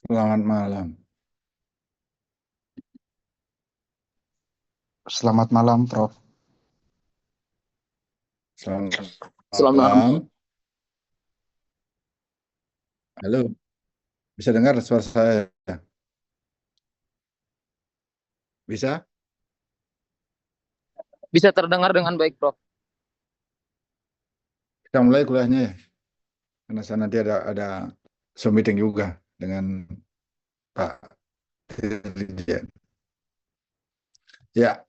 Selamat malam. Selamat malam, Prof. Selamat Selamat malam, Prof. malam. Halo, bisa dengar suara saya? Bisa? Bisa terdengar dengan baik, Prof. Kita mulai kuliahnya ya. Karena saya nanti ada Zoom meeting juga dengan Pak Dirjen. Ya,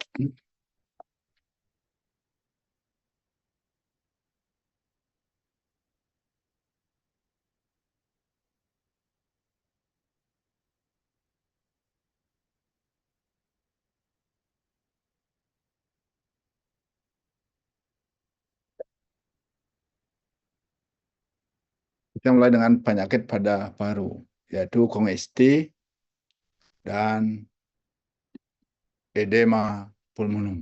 kita mulai dengan penyakit pada paru, yaitu kongesti dan edema pulmonum.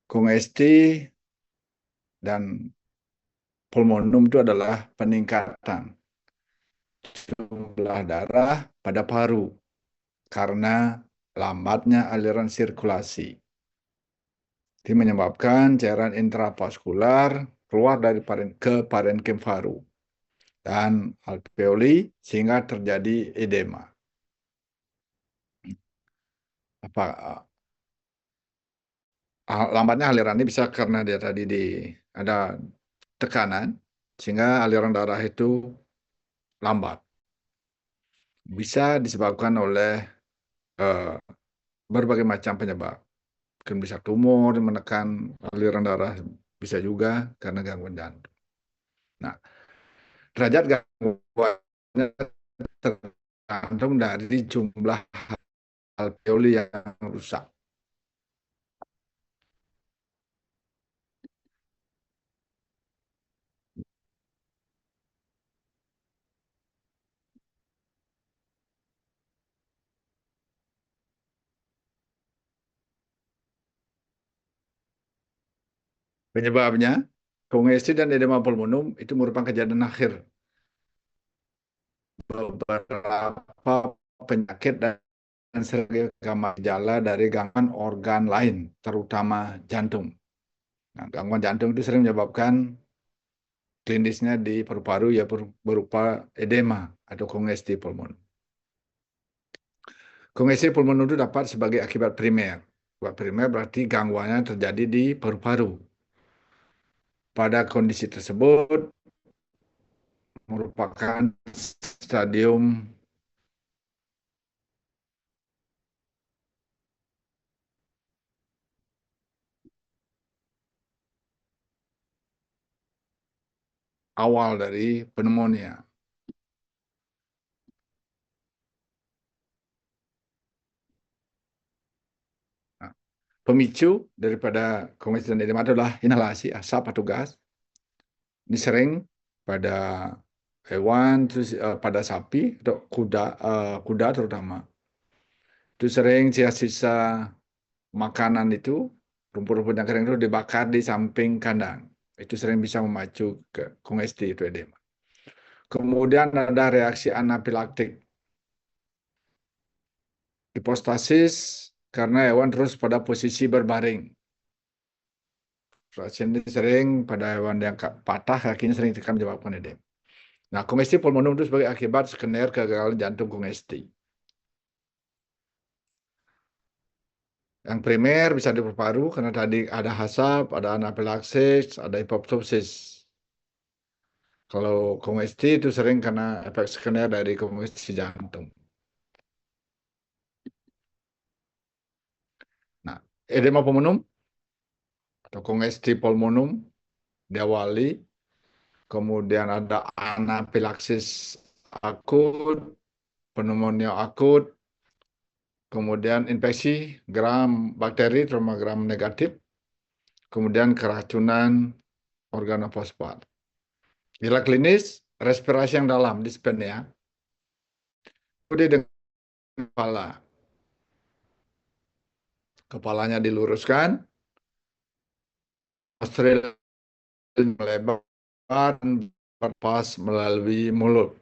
Kongesti dan pulmonum itu adalah peningkatan jumlah darah pada paru karena lambatnya aliran sirkulasi. Ini menyebabkan cairan intravaskular keluar dari ke parenkim paru dan alveoli sehingga terjadi edema. Apa lambatnya aliran ini bisa karena dia tadi ada tekanan sehingga aliran darah itu lambat. Bisa disebabkan oleh eh, berbagai macam penyebab. Mungkin bisa tumor yang menekan aliran darah, bisa juga karena gangguan jantung. Nah, derajat gangguannya tergantung dari jumlah alveoli yang rusak. Penyebabnya, kongesti dan edema pulmonum itu merupakan kejadian akhir beberapa penyakit dan sering gejala dari gangguan organ lain, terutama jantung. Nah, gangguan jantung itu sering menyebabkan klinisnya di paru-paru ya berupa edema atau kongesti pulmonum. Kongesti pulmonum itu dapat sebagai akibat primer. Akibat primer berarti gangguannya terjadi di paru-paru. Pada kondisi tersebut merupakan stadium awal dari pneumonia. Nah, pemicu daripada kongesti dan edema adalah inhalasi asap atau gas. Ini sering pada hewan, terus pada sapi atau kuda terutama. Itu sering sisa-sisa makanan itu, rumput-rumput yang kering itu dibakar di samping kandang. Itu sering bisa memacu ke kongesti itu edema. Kemudian ada reaksi anafilaktik. Hipostasis karena hewan terus pada posisi berbaring. Pasien ini sering pada hewan yang patah kakinya sering menyebabkan edema. Nah, kongesti pulmonum itu sebagai akibat skener kegagalan jantung kongesti. Yang primer bisa di paru karena tadi ada hasap, ada anafilaksis, ada hipoptosis. Kalau kongesti itu sering karena efek sekunder dari kongesti jantung. Nah, edema pulmonum atau kongesti pulmonum diawali, kemudian ada anafilaksis akut, pneumonia akut, kemudian infeksi gram bakteri, terutama gram negatif, kemudian keracunan organofosfat. Gejala klinis, respirasi yang dalam, dyspnea, kemudian dengan kepala. Kepalanya diluruskan, nostril melebar dan berpas melalui mulut.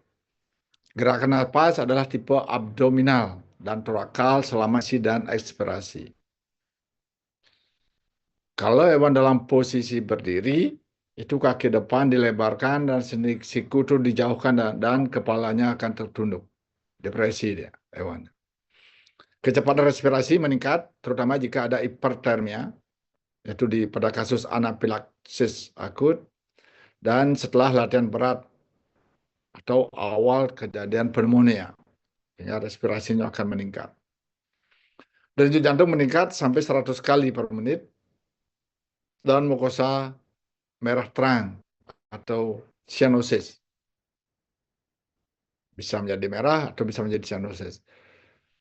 Gerakan napas adalah tipe abdominal dan torakal selama isi dan ekspirasi. Kalau hewan dalam posisi berdiri, itu kaki depan dilebarkan dan sendi siku itu dijauhkan dan kepalanya akan tertunduk. Depresi dia, hewan. Kecepatan respirasi meningkat, terutama jika ada hipertermia, yaitu pada kasus anafilaksis akut, dan setelah latihan berat atau awal kejadian pneumonia, sehingga respirasinya akan meningkat. Denyut jantung meningkat sampai 100 kali per menit, dan mukosa merah terang atau cyanosis. Bisa menjadi merah atau bisa menjadi cyanosis.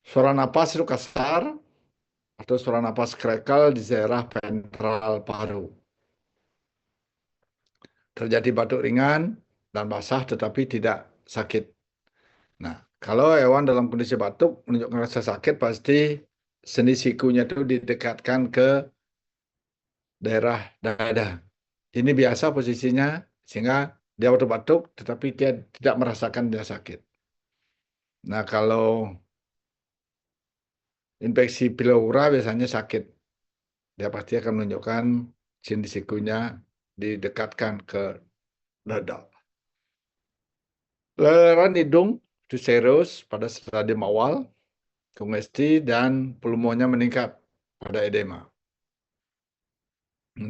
Suara napas itu kasar atau suara napas krekel di daerah ventral paru. Terjadi batuk ringan dan basah tetapi tidak sakit. Nah, kalau hewan dalam kondisi batuk menunjukkan rasa sakit, pasti sendi sikunya itu didekatkan ke daerah dada. Ini biasa posisinya sehingga dia waktu batuk tetapi dia tidak merasakan dia sakit. Nah, kalau infeksi pleura biasanya sakit. Dia pasti akan menunjukkan sendi sikunya didekatkan ke dada. Leleran hidung itu serius pada stadium awal, kongesti, dan pulmonya meningkat pada edema.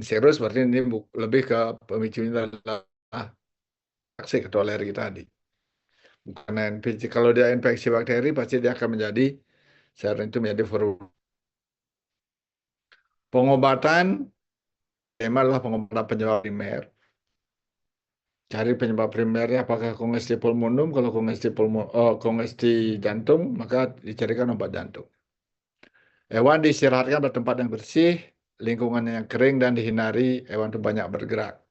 Serius berarti ini lebih ke pemicunya adalah aksi atau alergi tadi. Bukan infeksi. Kalau dia infeksi bakteri, pasti dia akan menjadi serum itu menjadi flu. Pengobatan memang adalah pengobatan penyebab primer. Cari penyebab primernya apakah kongesti pulmonum. Kalau kongesti jantung, maka dicarikan obat jantung. Hewan diistirahatkan pada tempat yang bersih, lingkungan yang kering, dan dihindari hewan itu banyak bergerak.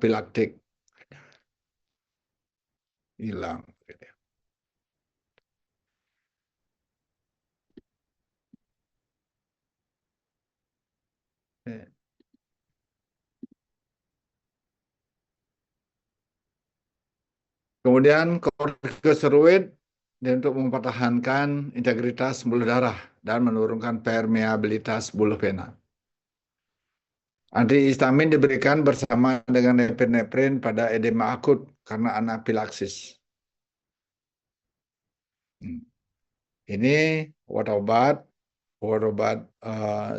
Pilaktik hilang. Kemudian kortikosteroid untuk mempertahankan integritas pembuluh darah dan menurunkan permeabilitas buluh vena. Antihistamin diberikan bersama dengan epinefrin pada edema akut karena anafilaksis. Ini obat-obat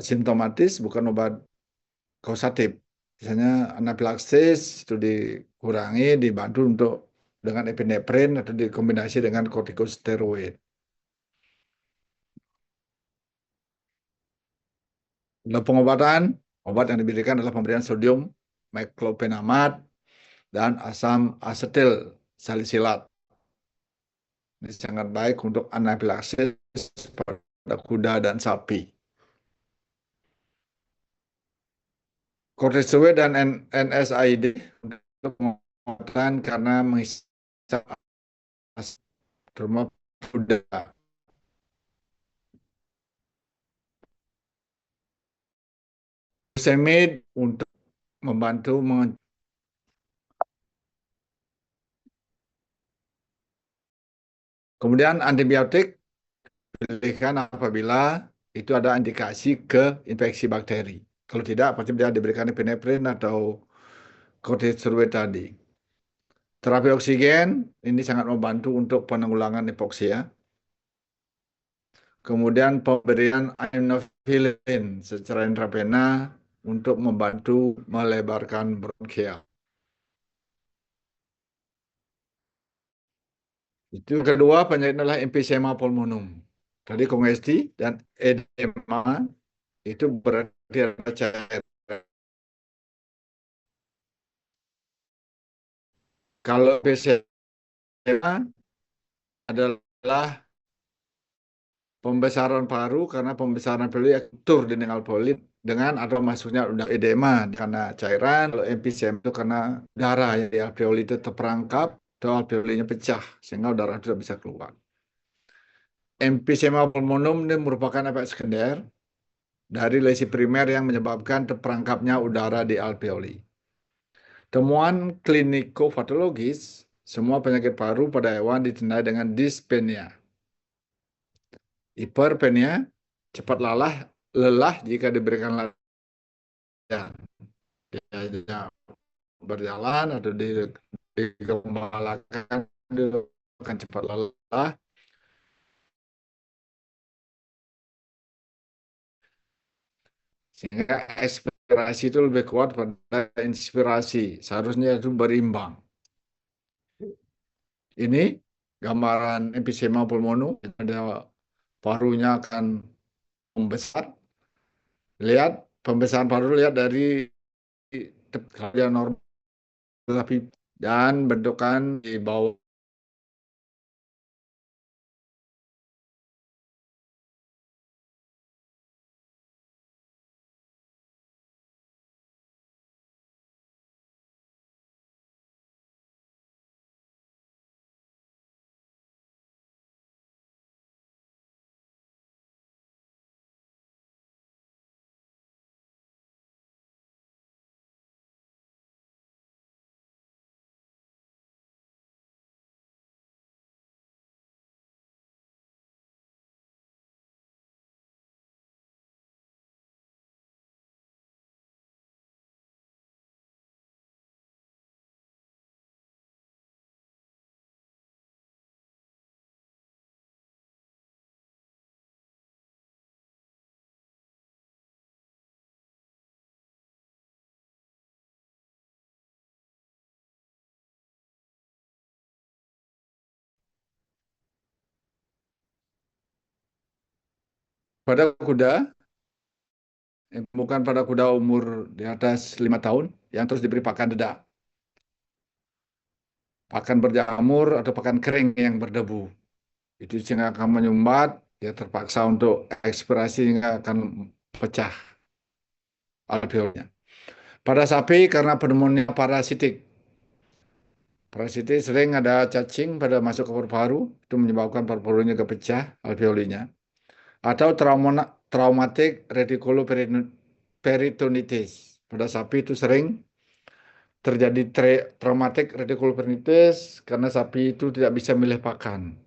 simptomatis, bukan obat kausatif. Misalnya anafilaksis itu dikurangi, dibantu untuk dengan epinefrin atau dikombinasi dengan kortikosteroid. Dalam pengobatan, obat yang diberikan adalah pemberian sodium meclophenamate dan asam asetil salisilat. Ini sangat baik untuk anafilaksis pada kuda dan sapi. Kortikosteroid dan NSAID untuk pengobatan karena menghisap asam kuda. Furosemid untuk membantu kemudian antibiotik diberikan apabila itu ada indikasi ke infeksi bakteri. Kalau tidak, pasti dia diberikan epinefrin atau kortikosteroid tadi. Terapi oksigen ini sangat membantu untuk penanggulangan hipoksia. Kemudian pemberian aminophilin secara intravena untuk membantu melebarkan bronkial. Itu kedua penyakit adalah emphysema pulmonum. Tadi kongesti dan edema itu berarti ada cairan. Kalau emphysema adalah pembesaran paru karena pembesaran paru tur di alveoli dengan atau masuknya udara edema karena cairan. Kalau emfisema itu karena darah yang di alveoli itu terperangkap atau alveolinya pecah sehingga udara tidak bisa keluar. Emfisema pulmonum ini merupakan efek sekunder dari lesi primer yang menyebabkan terperangkapnya udara di alveoli. Temuan klinikopatologis, semua penyakit paru pada hewan ditandai dengan dyspnea. Hiperpenia, cepat lelah jika diberikan latihan. Dia berjalan atau digembalakan, dia akan cepat lelah. Sehingga ekspirasi itu lebih kuat pada inspirasi. Seharusnya itu berimbang. Ini gambaran emfisema pulmono. Ada parunya akan membesar. Lihat pembesaran paru, lihat dari kerja normal dan bentukan di bawah. Pada kuda, bukan pada kuda umur di atas 5 tahun yang terus diberi pakan dedak, pakan berjamur atau pakan kering yang berdebu. Itu sehingga akan menyumbat, dia terpaksa untuk ekspirasi hingga akan pecah alveolnya. Pada sapi karena pneumonia parasitik. Parasitik sering ada cacing pada masuk ke paru-paru, itu menyebabkan paru-parunya kepecah alveolinya. Atau traumatik retikuloperitonitis. Pada sapi itu sering terjadi traumatik retikuloperitonitis karena sapi itu tidak bisa milih pakan.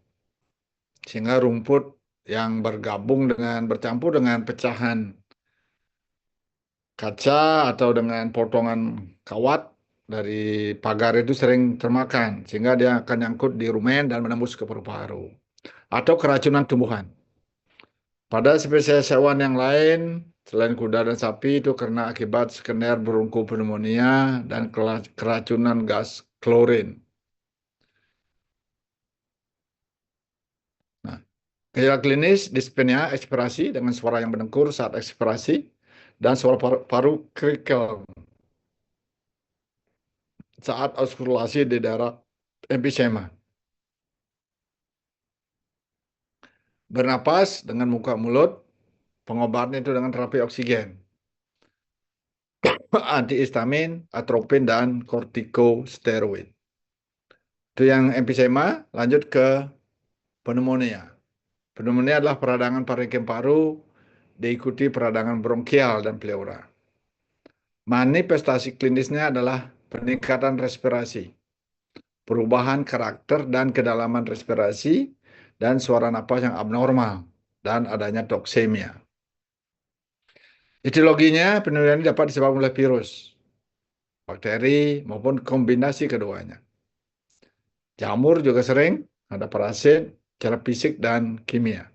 Sehingga rumput yang bercampur dengan pecahan kaca atau dengan potongan kawat dari pagar itu sering termakan. Sehingga dia akan nyangkut di rumen dan menembus ke paru-paru. Atau keracunan tumbuhan. Pada spesies hewan yang lain, selain kuda dan sapi, itu karena akibat skener bronkopneumonia dan keracunan gas klorin. Nah, gejala klinis dyspnea ekspirasi dengan suara yang mendengkur saat ekspirasi dan suara paru krikel saat auskultasi di daerah emfisema. Bernapas dengan muka mulut, pengobatannya itu dengan terapi oksigen, antihistamin, atropin, dan kortikosteroid. Itu yang emfisema, lanjut ke pneumonia. Pneumonia adalah peradangan parenkim paru diikuti peradangan bronkial dan pleura. Manifestasi klinisnya adalah peningkatan respirasi, perubahan karakter dan kedalaman respirasi, dan suara napas yang abnormal, dan adanya toksemia. Etiologinya, pneumonia ini dapat disebabkan oleh virus, bakteri, maupun kombinasi keduanya. Jamur juga sering, ada parasit, cara fisik, dan kimia.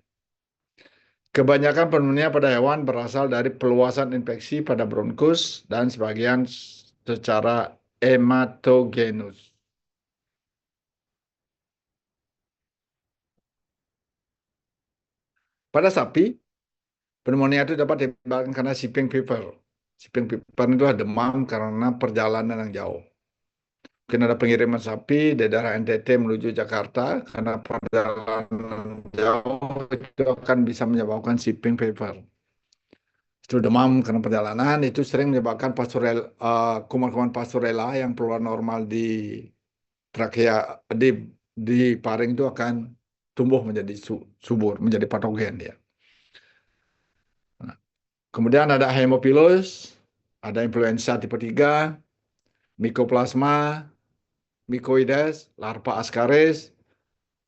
Kebanyakan pneumonia pada hewan berasal dari peluasan infeksi pada bronkus dan sebagian secara hematogenus. Pada sapi, pneumonia itu dapat disebabkan karena shipping fever. Shipping fever itu adalah demam karena perjalanan yang jauh. Mungkin ada pengiriman sapi dari daerah NTT menuju Jakarta karena perjalanan jauh itu akan bisa menyebabkan shipping fever. Itu demam karena perjalanan itu sering menyebabkan kuman-kuman pastorella yang keluar normal di trakea di paring itu akan tumbuh menjadi subur, menjadi patogen dia. Nah, Kemudian ada Haemophilus, ada influenza tipe 3, Mycoplasma, Mycoides, larva Ascaris,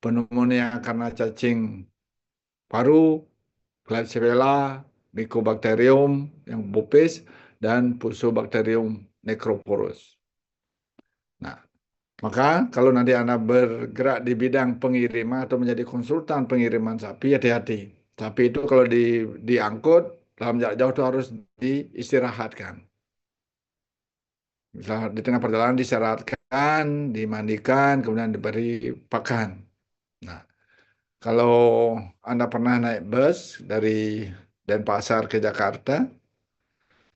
pneumonia karena cacing paru, Klebsiella, Mycobacterium yang bopis, dan Fusobacterium necroporus. Nah, maka kalau nanti Anda bergerak di bidang pengiriman atau menjadi konsultan pengiriman sapi, hati-hati. Sapi itu kalau diangkut dalam jarak jauh itu harus diistirahatkan. Misalnya di tengah perjalanan disyaratkan, dimandikan, kemudian diberi pakan. Nah, kalau Anda pernah naik bus dari Denpasar ke Jakarta,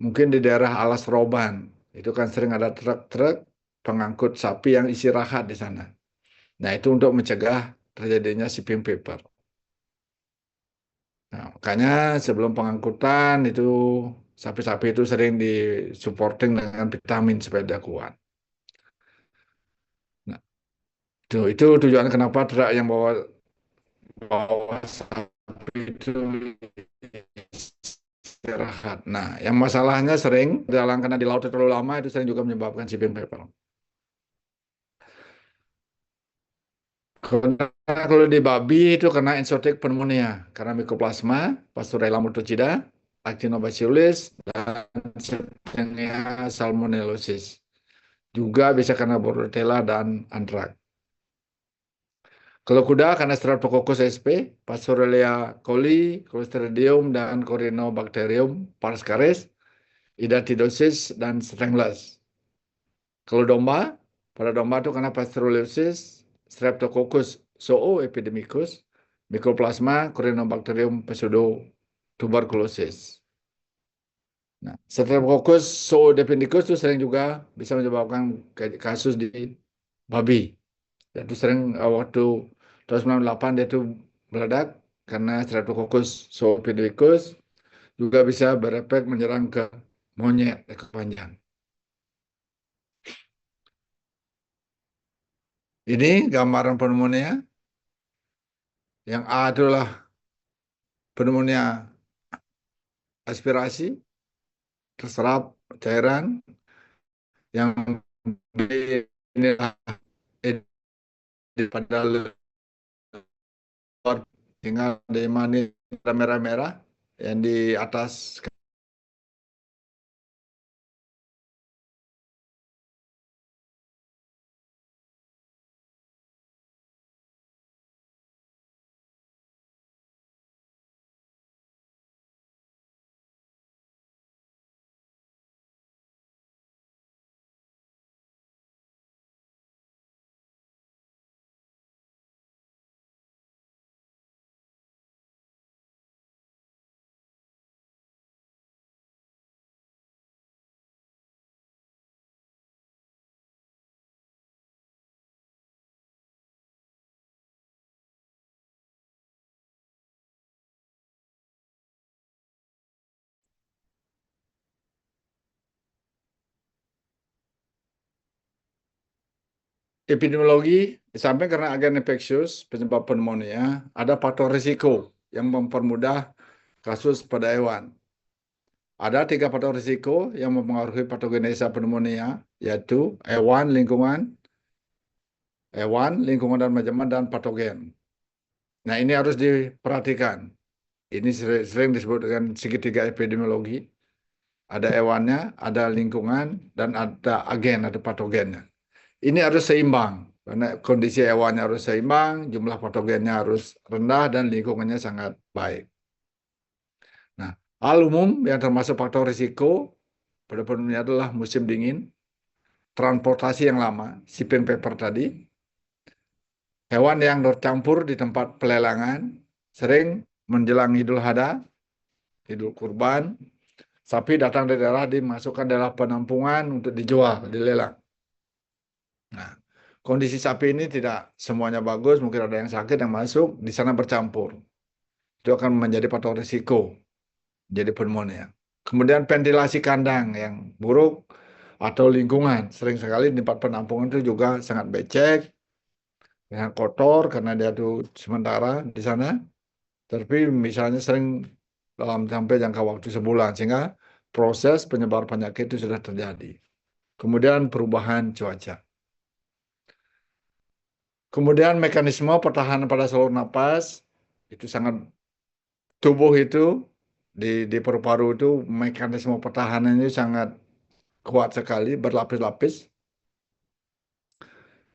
mungkin di daerah Alas Roban, itu kan sering ada truk-truk pengangkut sapi yang istirahat di sana. Nah, itu untuk mencegah terjadinya shipping paper. Nah, makanya sebelum pengangkutan itu sapi-sapi itu sering disupporting dengan vitamin supaya dia kuat. Nah, itu tujuan kenapa truk yang bawa sapi itu istirahat. Nah, yang masalahnya sering dalam karena di laut terlalu lama itu sering juga menyebabkan shipping paper. Kalau di babi itu karena enzotic pneumonia, karena Mycoplasma, Pastorella motorcida, Actinobacillus, dan Septenia salmonellosis. Juga bisa karena Bordetella dan antrak. Kalau kuda karena Streptococcus sp, Pasteurella coli, Clostridium, dan Corynebacterium parascaris, Hidatidosis, dan Strangles. Kalau domba, pada domba itu karena Pasteurellosis, Streptococcus zooepidemicus, Mycoplasma, Corynebacterium pseudotuberculosis. Nah, Streptococcus zooepidemicus itu sering juga bisa menyebabkan kasus di babi. Dan itu sering waktu tahun 98 dia itu meledak karena Streptococcus zooepidemicus juga bisa berefek menyerang ke monyet ekor panjang. Ini gambaran pneumonia. Yang A adalah pneumonia aspirasi, terserap cairan. Yang B inilah pada luar, tinggal di mana merah-merah yang di atas. Epidemiologi, di samping karena agen infeksius penyebab pneumonia, ada faktor risiko yang mempermudah kasus pada hewan. Ada 3 faktor risiko yang mempengaruhi patogenesa pneumonia, yaitu hewan, lingkungan dan manajemen, dan patogen. Nah, ini harus diperhatikan. Ini sering disebut dengan segitiga epidemiologi. Ada hewannya, ada lingkungan, dan ada agen, ada patogennya. Ini harus seimbang, karena kondisi hewannya harus seimbang, jumlah patogennya harus rendah, dan lingkungannya sangat baik. Nah, hal umum yang termasuk faktor risiko pada pneumonia adalah musim dingin, transportasi yang lama, shipping paper tadi, hewan yang tercampur di tempat pelelangan, sering menjelang Idul Adha, Idul Kurban, sapi datang dari daerah dimasukkan dalam penampungan untuk dijual, dilelang. Nah, kondisi sapi ini tidak semuanya bagus, mungkin ada yang sakit yang masuk, di sana bercampur. Itu akan menjadi faktor risiko, jadi pneumonia. Kemudian ventilasi kandang yang buruk atau lingkungan. Sering sekali di tempat penampungan itu juga sangat becek, yang kotor karena dia tuh sementara di sana. Tapi misalnya sering dalam sampai jangka waktu sebulan, sehingga proses penyebar penyakit itu sudah terjadi. Kemudian perubahan cuaca. Kemudian mekanisme pertahanan pada saluran napas itu sangat, tubuh itu di paru-paru itu mekanisme pertahanannya sangat kuat sekali, berlapis-lapis,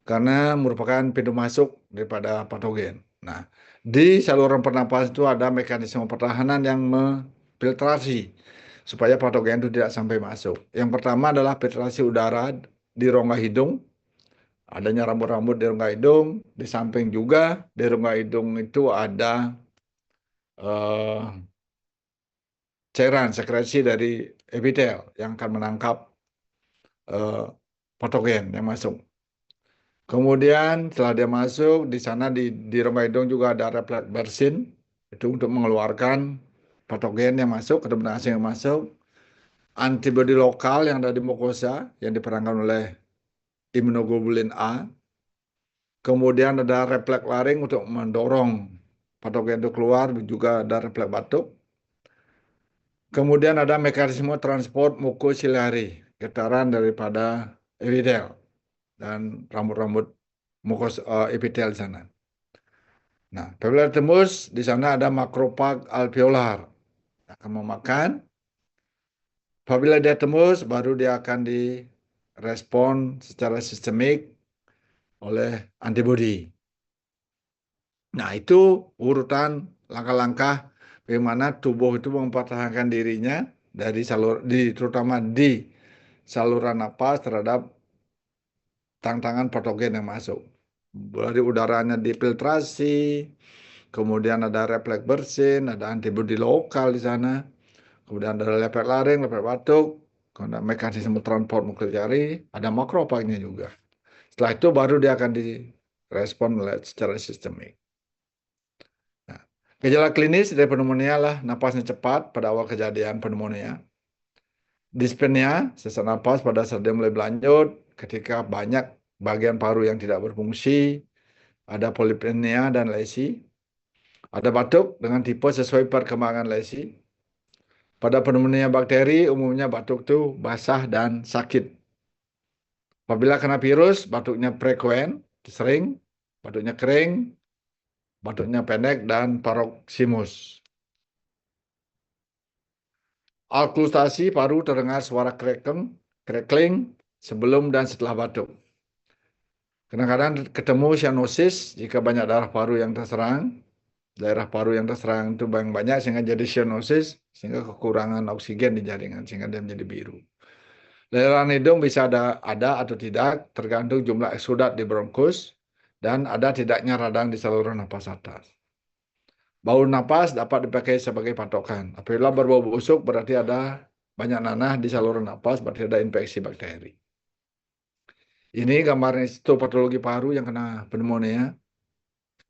karena merupakan pintu masuk daripada patogen. Nah, di saluran pernapasan itu ada mekanisme pertahanan yang memfiltrasi supaya patogen itu tidak sampai masuk. Yang pertama adalah filtrasi udara di rongga hidung. Adanya rambut-rambut di rongga hidung, di samping juga di rongga hidung itu ada eh, cairan sekresi dari epitel yang akan menangkap eh, patogen yang masuk. Kemudian setelah dia masuk, di sana di rongga hidung juga ada refleks bersin, itu untuk mengeluarkan patogen yang masuk, kemudian asing yang masuk. Antibodi lokal yang ada di mukosa yang diperankan oleh imunoglobulin A. Kemudian ada refleks laring untuk mendorong patogen itu keluar, juga ada refleks batuk. Kemudian ada mekanisme transport mukosiliari, getaran daripada epitel dan rambut-rambut epitel di sana. Nah, apabila tembus, di sana ada makrofag alveolar akan memakan. Apabila dia tembus, baru dia akan direspon secara sistemik oleh antibodi. Nah, itu urutan langkah-langkah bagaimana tubuh itu mempertahankan dirinya dari terutama di saluran napas terhadap tantangan patogen yang masuk. Dari udaranya difiltrasi, kemudian ada refleks bersin, ada antibodi lokal di sana, kemudian ada refleks laring, refleks batuk, kemudian mekanisme transport mucosal, ada makrofagnya juga. Setelah itu baru dia akan direspon secara sistemik. Nah, gejala klinis dari pneumonia lah napasnya cepat pada awal kejadian pneumonia. Dispnea, sesak napas pada saat dia mulai berlanjut, ketika banyak bagian paru yang tidak berfungsi, ada polipnea dan lesi. Ada batuk dengan tipe sesuai perkembangan lesi. Pada pneumonia bakteri, umumnya batuk itu basah dan sakit. Apabila kena virus, batuknya frekuen, sering, batuknya kering, batuknya pendek, dan paroksimus. Okultasi paru terdengar suara crackling sebelum dan setelah batuk. Kadang-kadang ketemu cyanosis jika banyak darah paru yang terserang. Daerah paru yang terserang itu banyak sehingga jadi cyanosis, sehingga kekurangan oksigen di jaringan sehingga dia menjadi biru. Layanan hidung bisa ada atau tidak tergantung jumlah eksudat di bronkus dan ada tidaknya radang di saluran napas atas. Bau napas dapat dipakai sebagai patokan. Apabila berbau busuk berarti ada banyak nanah di saluran napas, berarti ada infeksi bakteri. Ini gambar histopatologi paru yang kena pneumonia.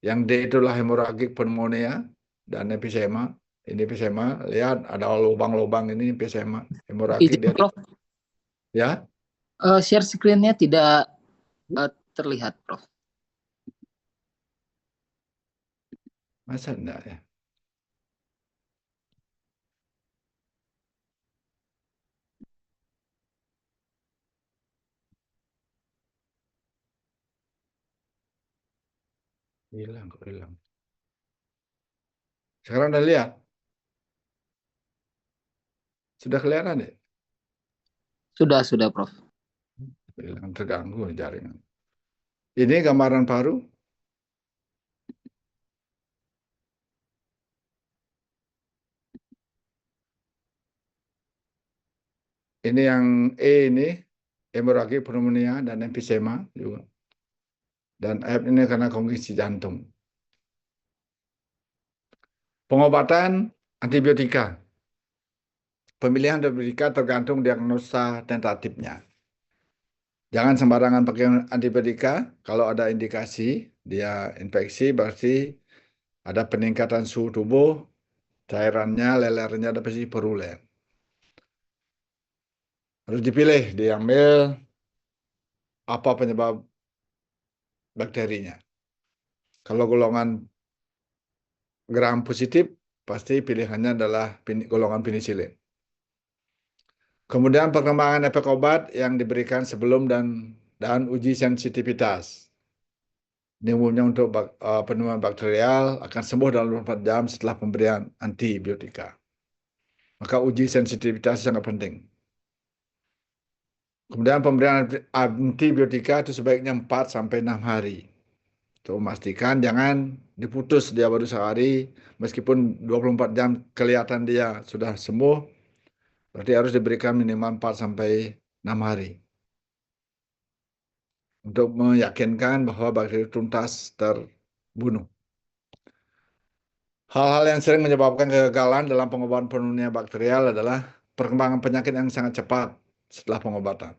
Yang D itulah hemoragik pneumonia dan emfisema. Ini emfisema, lihat ada lubang-lubang ini emfisema. Hemoragik Izin dia Prof, ya, share screen-nya tidak terlihat Prof. masa enggak ya? Hilang kok hilang. Sekarang udah lihat, sudah kelihatan deh. Sudah Prof. Hilang, terganggu jaringan. Ini gambaran paru. Ini yang E ini hemoragik pneumonia dan emfisema juga. Dan F ini karena kondisi jantung. Pengobatan antibiotika. Pemilihan antibiotika tergantung diagnosa tentatifnya. Jangan sembarangan pakai antibiotika. Kalau ada indikasi dia infeksi, berarti ada peningkatan suhu tubuh, cairannya, lelernya ada pasti berulen. Harus dipilih, diambil apa penyebab bakterinya. Kalau golongan gram positif, pasti pilihannya adalah golongan penisilin. Kemudian perkembangan efek obat yang diberikan sebelum dan uji sensitivitas. Ini umumnya untuk penemuan bakterial akan sembuh dalam 24 jam setelah pemberian antibiotika. Maka uji sensitivitas sangat penting. Kemudian pemberian antibiotika itu sebaiknya 4-6 hari. Untuk memastikan jangan diputus dia baru sehari, meskipun 24 jam kelihatan dia sudah sembuh, berarti harus diberikan minimal 4-6 hari. Untuk meyakinkan bahwa bakteri tuntas terbunuh. Hal-hal yang sering menyebabkan kegagalan dalam pengobatan pneumonia bakterial adalah perkembangan penyakit yang sangat cepat setelah pengobatan.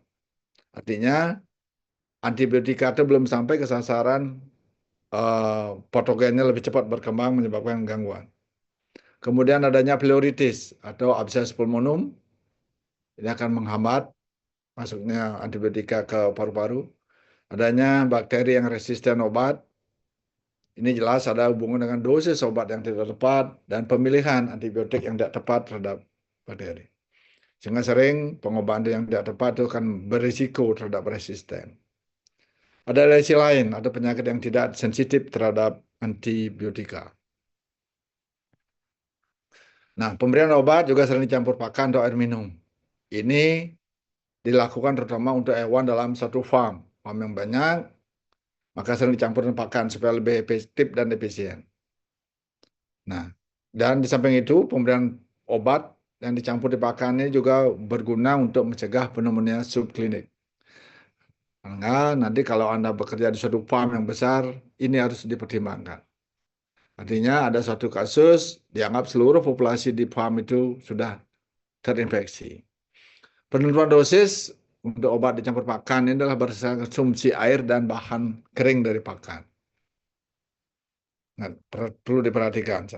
Artinya, antibiotika itu belum sampai ke sasaran, patogennya lebih cepat berkembang menyebabkan gangguan. Kemudian adanya pleuritis atau absces pulmonum, ini akan menghambat masuknya antibiotika ke paru-paru. Adanya bakteri yang resisten obat, ini jelas ada hubungan dengan dosis obat yang tidak tepat dan pemilihan antibiotik yang tidak tepat terhadap bakteri. Sehingga sering pengobatan yang tidak tepat itu akan berisiko terhadap resisten. Ada resiko lain, ada penyakit yang tidak sensitif terhadap antibiotika. Nah, pemberian obat juga sering dicampur pakan atau air minum. Ini dilakukan terutama untuk hewan dalam satu farm yang banyak, maka sering dicampur pakan supaya lebih efektif dan efisien. Nah, dan di samping itu pemberian obat yang dicampur di pakan ini juga berguna untuk mencegah pneumonia subklinik. Karena nanti kalau Anda bekerja di suatu farm yang besar, ini harus dipertimbangkan. Artinya ada suatu kasus dianggap seluruh populasi di farm itu sudah terinfeksi. Penentuan dosis untuk obat dicampur pakan ini adalah berdasarkan konsumsi air dan bahan kering dari pakan. Nah, perlu diperhatikan.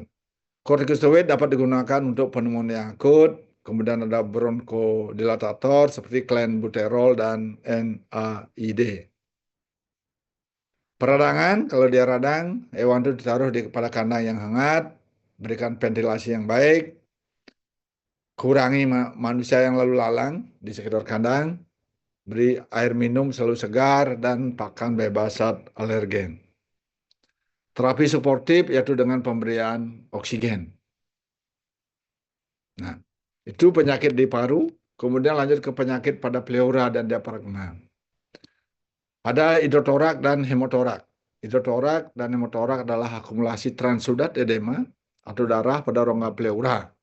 Kortikosteroid dapat digunakan untuk pneumonia akut, kemudian ada bronkodilatator seperti clenbuterol dan NAID. Peradangan, kalau dia radang, hewan itu ditaruh pada kandang yang hangat, berikan ventilasi yang baik, kurangi manusia yang lalu lalang di sekitar kandang, beri air minum selalu segar, dan pakan bebas zat alergen. Terapi suportif yaitu dengan pemberian oksigen. Nah, itu penyakit di paru, kemudian lanjut ke penyakit pada pleura dan diafragma. Ada hidrotorak dan hemotorak. Hidrotorak dan hemotorak adalah akumulasi transudat edema atau darah pada rongga pleura,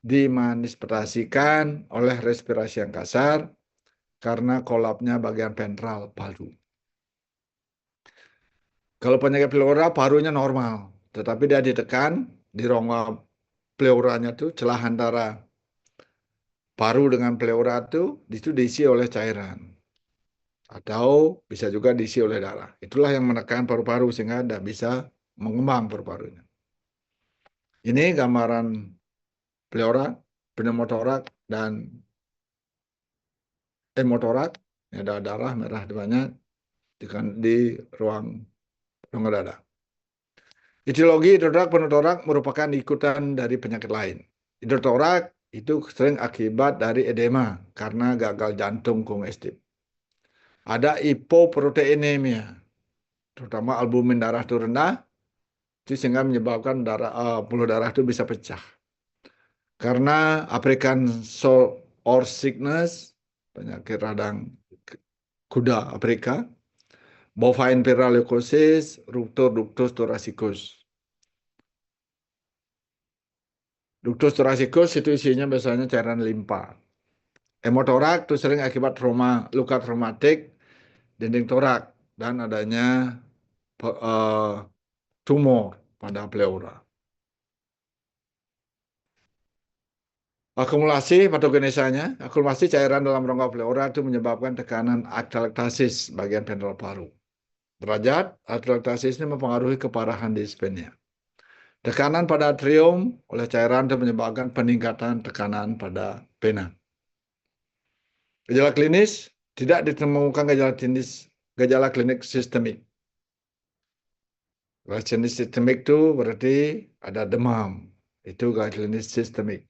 dimanifestasikan oleh respirasi yang kasar karena kolapsnya bagian ventral paru. Kalau penyakit pleura, parunya normal, tetapi dia ditekan di rongga pleuranya tuh, celah antara paru dengan pleura itu diisi oleh cairan. Atau bisa juga diisi oleh darah. Itulah yang menekan paru-paru sehingga tidak bisa mengembang paru-parunya. Ini gambaran pleura, pneumotorak, dan hemotorak. Ini ada darah merah banyak di ruang rongga dada. Etiologi hidrotorak pneumotorak merupakan ikutan dari penyakit lain. Hidrotorak itu sering akibat dari edema karena gagal jantung kongestif. Ada hipoproteinemia, terutama albumin darah itu rendah, itu sehingga menyebabkan pembuluh darah itu bisa pecah. Karena African sore sickness, penyakit radang kuda Afrika, bovine viral leukosis, ruptur ductus thoracicus. Ductus thoracicus itu isinya biasanya cairan limpa. Hemotorak itu sering akibat luka traumatik dinding torak dan adanya tumor pada pleura. Akumulasi patogenesanya, akumulasi cairan dalam rongga pleura itu menyebabkan tekanan atelektasis bagian ventral paru. Derajat atelektasis ini mempengaruhi keparahan dispenia. Tekanan pada atrium oleh cairan itu menyebabkan peningkatan tekanan pada vena. Gejala klinis tidak ditemukan gejala klinik sistemik. Gejala klinis sistemik itu berarti ada demam, Itu gejala klinis sistemik.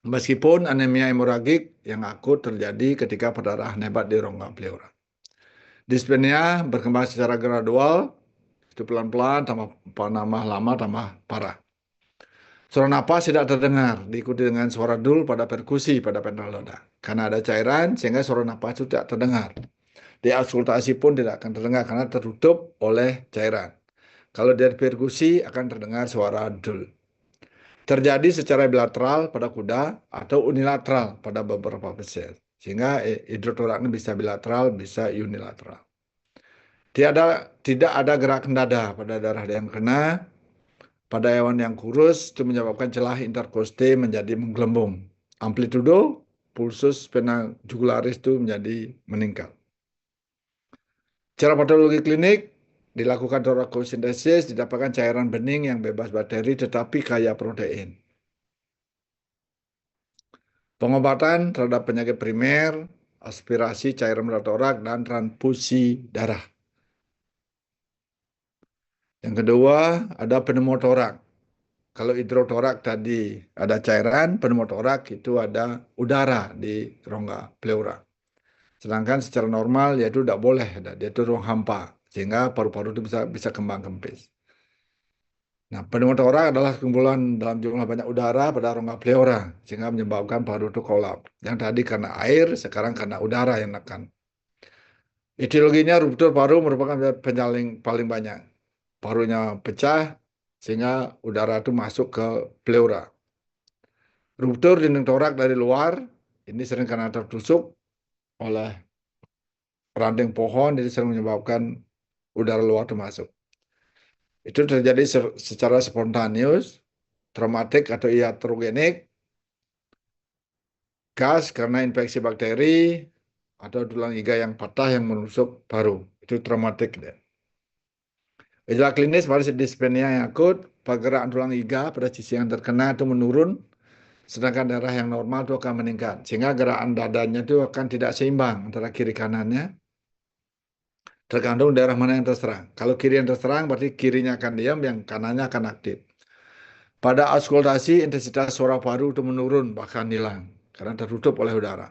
Meskipun anemia hemoragik yang akut terjadi ketika perdarahan hebat di rongga pleura. Dispnea berkembang secara gradual, itu pelan-pelan, tambah lama tambah parah. Suara napas tidak terdengar, diikuti dengan suara dul pada perkusi pada pendal dada. Karena ada cairan, sehingga suara napas itu tidak terdengar. Di auskultasi pun tidak akan terdengar karena tertutup oleh cairan. Kalau dari perkusi akan terdengar suara dul. Terjadi secara bilateral pada kuda atau unilateral pada beberapa spesies. Sehingga hidrotorak ini bisa bilateral, bisa unilateral. Tidak ada gerakan dada pada darah yang kena. Pada hewan yang kurus itu menyebabkan celah interkoste menjadi menggelembung. Amplitudo pulsus vena jugularis itu menjadi meningkat. Cara patologi klinik dilakukan torakosintesis, didapatkan cairan bening yang bebas bakteri tetapi kaya protein. Pengobatan terhadap penyakit primer, aspirasi cairan torak dan transfusi darah. Yang kedua ada pneumotorak. Kalau hidrotorak tadi ada cairan, pneumotorak itu ada udara di rongga pleura. Sedangkan secara normal yaitu tidak boleh, dia itu ruang hampa, sehingga paru-paru itu bisa kembang kempis. Nah, pneumotorak adalah kumpulan dalam jumlah banyak udara pada rongga pleura, sehingga menyebabkan paru itu kolap. Yang tadi karena air, sekarang karena udara yang menekan. Etiologinya ruptur paru merupakan penyaling paling banyak. Parunya pecah, sehingga udara itu masuk ke pleura. Ruptur dinding torak dari luar, ini sering karena tertusuk oleh ranting pohon, jadi sering menyebabkan udara luar itu masuk. Itu terjadi secara spontaneous, traumatik atau iatrogenik, gas karena infeksi bakteri, atau tulang iga yang patah yang menusuk paru. Itu traumatik. Gejala klinis pada dispnea yang akut, pergerakan tulang iga pada sisi yang terkena itu menurun, sedangkan darah yang normal itu akan meningkat. Sehingga gerakan dadanya itu akan tidak seimbang antara kiri kanannya, tergantung daerah mana yang terserang. Kalau kiri yang terserang, berarti kirinya akan diam, yang kanannya akan aktif. Pada auskultasi, intensitas suara paru itu menurun, bahkan hilang, karena tertutup oleh udara.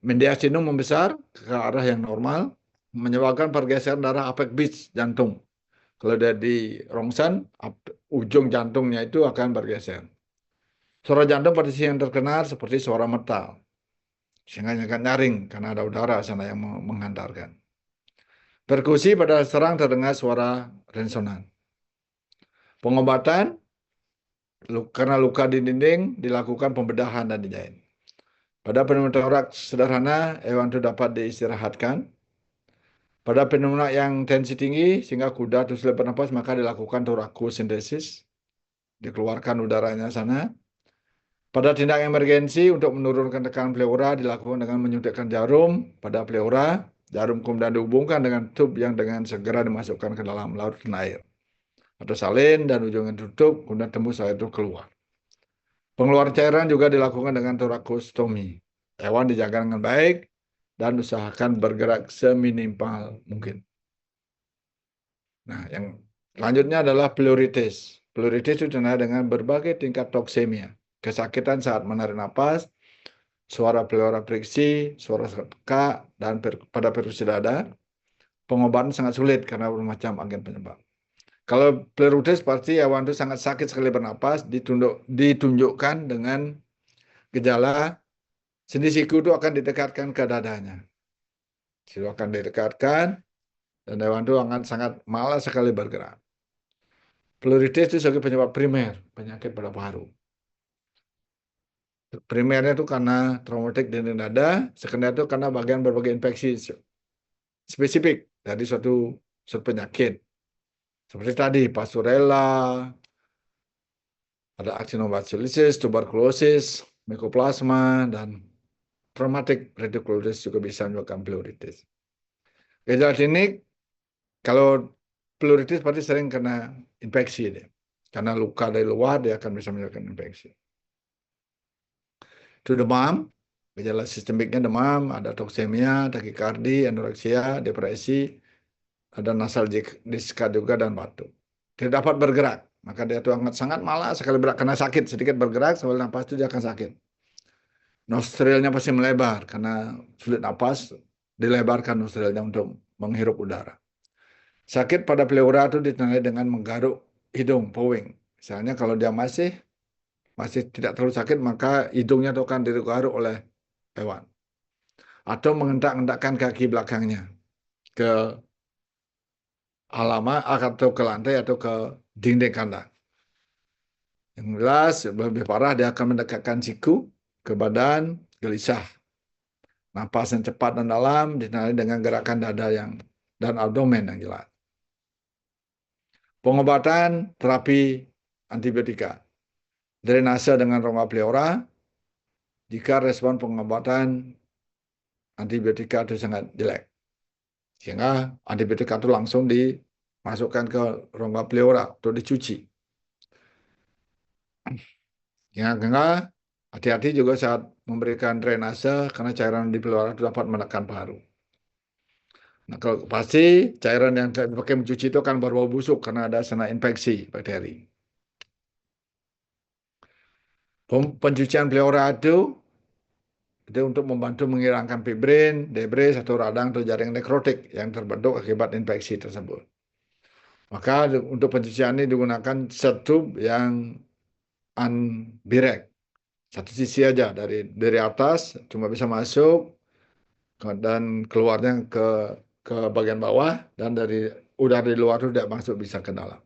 Mediastinum membesar ke arah yang normal, menyebabkan pergeseran darah apek bis jantung. Kalau dia di rongsan, ujung jantungnya itu akan bergeser. Suara jantung pada sisi yang terkena seperti suara metal, sehingga akan nyaring karena ada udara sana yang menghantarkan. Perkusi pada serang terdengar suara resonan. Pengobatan karena luka di dinding dilakukan pembedahan dan dijahit. Pada pneumotorak sederhana, hewan itu dapat diistirahatkan. Pada pneumonia yang tensi tinggi sehingga kuda itu sulit bernapas, maka dilakukan torakosintesis, dikeluarkan udaranya sana. Pada tindak emergensi untuk menurunkan tekanan pleura dilakukan dengan menyuntikkan jarum pada pleura. Jarum kemudian dihubungkan dengan tub yang dengan segera dimasukkan ke dalam larutan air atau salin dan ujungnya tutup, kemudian tembus air itu keluar. Pengeluaran cairan juga dilakukan dengan torakostomi. Hewan dijaga dengan baik dan usahakan bergerak seminimal mungkin. Nah, yang selanjutnya adalah pleuritis. Pleuritis itu ditandai dengan berbagai tingkat toksemia. Kesakitan saat menarik napas, suara pleura friksi, suara sekak, dan pada perkusi dada. Pengobatan sangat sulit karena bermacam agen penyebab. Kalau pleuritis pasti hewan itu sangat sakit sekali bernapas, ditunjukkan dengan gejala sendi siku itu akan didekatkan ke dadanya. Siku akan didekatkan dan hewan itu akan sangat malas sekali bergerak. Pleuritis itu sebagai penyebab primer, penyakit pada paru. Primernya itu karena traumatik dinding dada, sekunder itu karena bagian berbagai infeksi spesifik dari suatu penyakit. Seperti tadi, Pasturella, ada actinobacillitis, tuberkulosis, mycoplasma, dan traumatic reticulosis juga bisa menyebabkan pleuritis. Gejala klinik, kalau pleuritis pasti sering kena infeksi deh. Karena luka dari luar dia akan bisa menyebabkan infeksi. Itu demam, gejala sistemiknya demam, ada toksemia, takikardi, anoreksia, depresi, ada nasal diska juga dan batuk. Tidak dapat bergerak. maka dia tuh sangat malas sekali berat karena sakit, sedikit bergerak sambil nafas itu dia akan sakit. Nostrilnya pasti melebar karena sulit napas, dilebarkan nostrilnya untuk menghirup udara. Sakit pada pleura itu ditandai dengan menggaruk hidung, powing. Misalnya kalau dia masih tidak terlalu sakit, maka hidungnya itu akan digaruk oleh hewan. Atau mengendak-endakkan kaki belakangnya ke halaman atau ke lantai atau ke dinding kandang. Yang jelas lebih parah dia akan mendekatkan siku ke badan, gelisah. Napas yang cepat dan dalam ditandai dengan gerakan dada dan abdomen yang jelas. Pengobatan terapi antibiotika. Drainase dengan rongga pleura. Jika respon pengobatan antibiotika itu sangat jelek. Sehingga antibiotika itu langsung dimasukkan ke rongga pleura untuk dicuci. Sehingga hati-hati juga saat memberikan drainase karena cairan di pleura itu dapat menekan paru. Nah, kalau pasti cairan yang dipakai mencuci itu akan berbau busuk karena ada sena infeksi bakteri. Pencucian pleura itu untuk membantu menghilangkan fibrin, debris atau radang atau jaring nekrotik yang terbentuk akibat infeksi tersebut. Maka untuk pencucian ini digunakan set-tube yang unbirek. Satu sisi aja dari atas cuma bisa masuk dan keluarnya ke bagian bawah, dan dari udara di luar itu tidak masuk bisa ke dalam.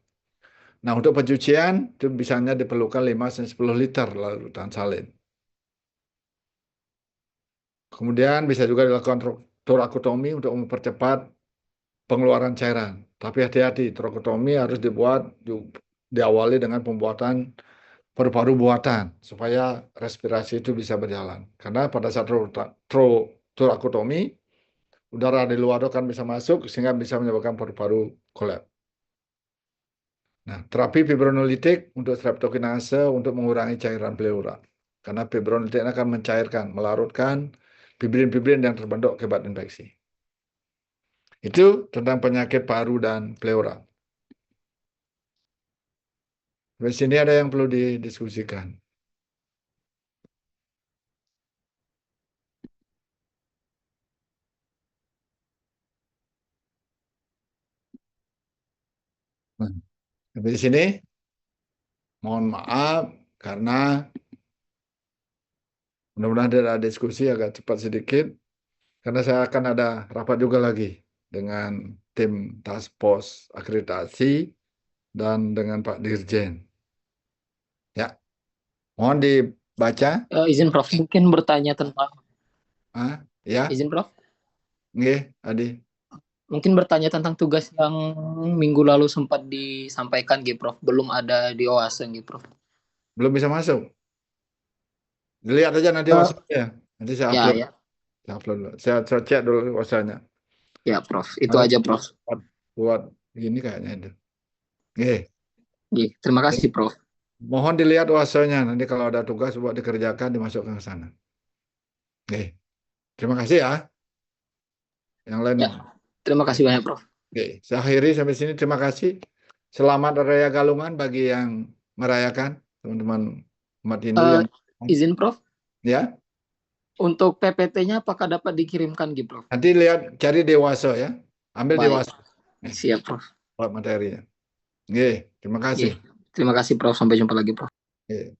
Nah, untuk pencucian itu bisanya diperlukan 5-10 liter larutan salin. Kemudian bisa juga dilakukan torakotomi untuk mempercepat pengeluaran cairan. Tapi hati-hati, torakotomi harus diawali dengan pembuatan paru-paru buatan supaya respirasi itu bisa berjalan. Karena pada saat torakotomi, udara di luar akan bisa masuk sehingga bisa menyebabkan paru-paru kolaps. Nah, terapi fibrinolitik untuk streptokinase untuk mengurangi cairan pleura. Karena fibrinolitik akan mencairkan, melarutkan fibrin-fibrin yang terbentuk akibat infeksi. Itu tentang penyakit paru dan pleura. Di sini ada yang perlu didiskusikan. Nah, di sini mohon maaf karena mudah-mudahan ada diskusi agak cepat sedikit karena saya akan ada rapat juga lagi dengan tim task force akreditasi dan dengan Pak Dirjen. Ya, mohon dibaca. Izin Prof, mungkin bertanya tentang Ya, izin Prof. nggih, Adi. Mungkin bertanya tentang tugas yang minggu lalu sempat disampaikan gitu Prof. Belum ada di OASE gitu Prof. Belum bisa masuk. Dilihat aja nanti Eh, WhatsApp-nya. Nanti saya ya upload. ya Saya upload dulu. Saya cek dulu WhatsApp-nya. ya Prof. Itu Kalau aja Prof. buat gini kayaknya itu. Nggih. Terima kasih Prof. Mohon dilihat WhatsApp-nya. Nanti kalau ada tugas buat dikerjakan dimasukkan ke sana. Nggih. Terima kasih ya. Yang lain. Ya, terima kasih banyak Prof. Oke, saya akhiri sampai sini. Terima kasih. Selamat Raya Galungan bagi yang merayakan, teman-teman umat Hindu yang Izin Prof. ya. Untuk PPT-nya apakah dapat dikirimkan gitu Prof? Nanti lihat cari Dewaso ya. Ambil Baik. Dewaso. Siap Prof. Buat materinya. Oke, terima kasih. Terima kasih Prof. Sampai jumpa lagi Prof. Oke.